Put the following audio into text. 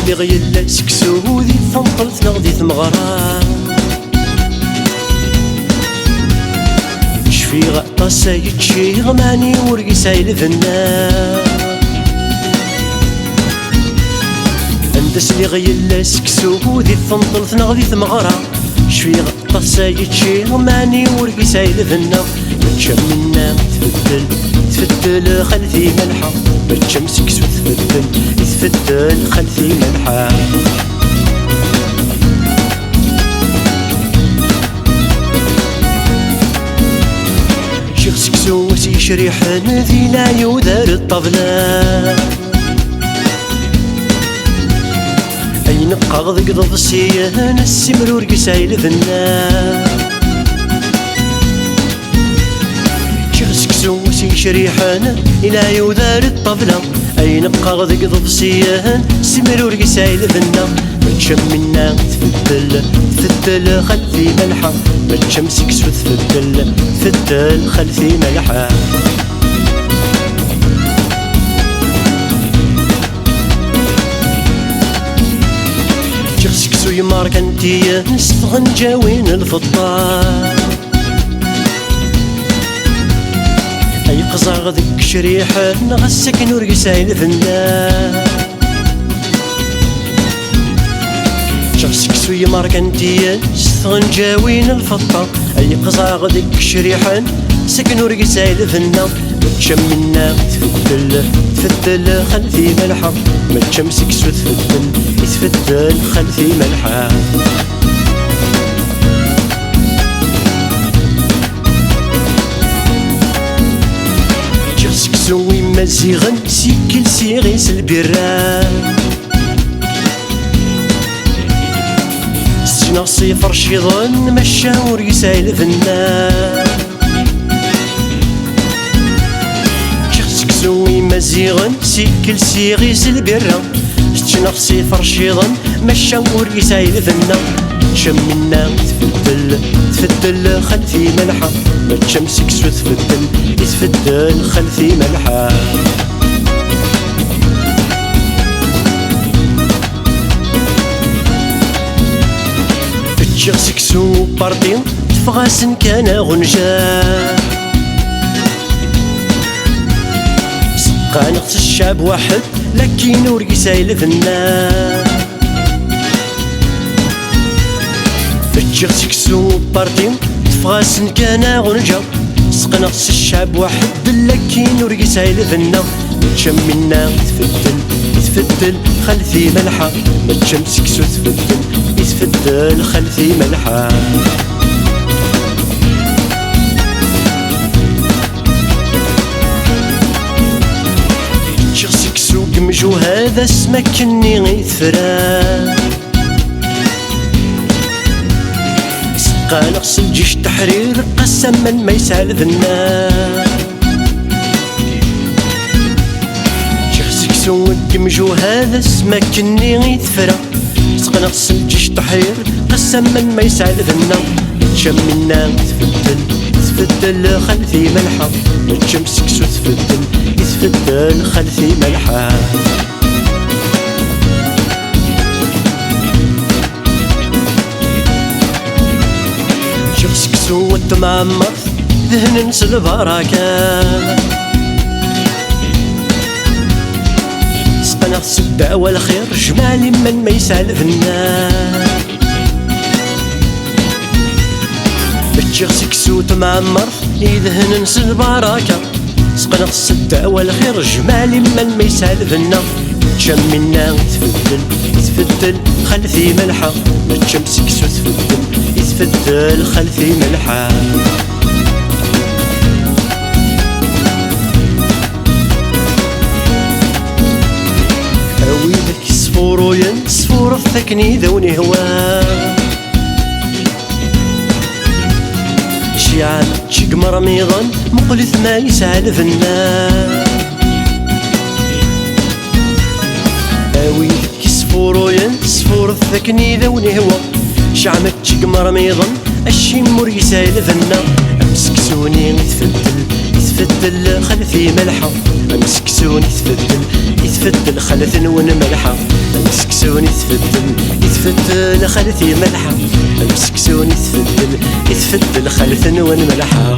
سلي غيلا سكسو ذي ثنطلت نغدي ثمغرا شفي غطا سايد شي غماني ورقي سايل ذنا عند سلي غيلا سكسو ذي ثنطلت نغدي ثمغرا شفي غطا سايد شي غماني ورقي سايل ذنا متشم منا تفدل خلفي ملحة متشم سكسو تفدل خلفي ملحة شيخ سكسو وسي شريحان ذي لا يودار الطبلة أين قاغذ قضض السيان السمرور قسايل ذنا سوسي شريحان إلى يودار الطبلة أين قاغذ قضض سيان سمرور قسايل ذنا متشم منا تفدل خلفي ملحة متشم سكسو تفدل خلفي ملحة جيغ سكسو يمارك انتيا نستغن جاوين الفضة أي قزاغ ذك شريحان غسك نور قسايل ذنا جيغ سكسو يمارك انتيا نستغن جاوين الفضة أي قزاغ ذك شريحان سكنور قسايل ذنا متشم منا تفدل خلفي ملحة متشم سكسو تفدل خلفي ملحة جيغ سكسو يمزيغن سيكل سيغيس البران سينا صفر شيضن مشا ورقسايل ذنا سوي مزيغن سيكل سيغيس البرة ستنا صفر شيضن مشا ورقي سايل ذنا تشم منا تفدل خلفي ملحة متشم سكسو تفدل خلفي ملحة تشيغ سكسو باردي تفغاسن كان غنجا قانقت الشعب واحد لكن ورقي سايل ذنا فتشيغ سكسو باردي تفغاسن كان غنجا سقنقت الشعب واحد لكن ورقي سايل ذنا متشم منا تفدل خلفي ملحة متشم سكسو تفدل خلفي ملحة مجو هذا سمكني غيثرا سقا نقص الجيش تحرير قسم من ما يسال ذنا شيخ سكسو مجو هذا سمكني غيثرا سقا نقص الجيش تحرير قسم من ما يسال ذنا متشم منا تفدل خلفي ملحة متشم سكسو تفدل خلفي ملحة شيخ سكسو والتمعمر ذهن نسل البركة سقنا السدع والخير جمالي من ما يسال ذنا شيخ سكسو تمعمر يذهن نسل البركة سقنا السدع والخير جمالي من ما يسال ذنا تشم منا تفدل خلفي ملحة متشم سكسو تفدل خلفي ملحة أويلك صفور وينصفور الثكني ذوني هوا شيعان شقمر ميضا مقلث ما يسال ذنا أويلك صفور وينصفور الثكني ذوني هوا شعمت شقمر ميضا الشمر يسال ذنا أمسك سوني تفدل خلفي خلثي ملحة مسكسون يتفدل خلث ونملحة مسكسون يتفدل خلثي ملحة مسكسون يتفدل خلث ونملحة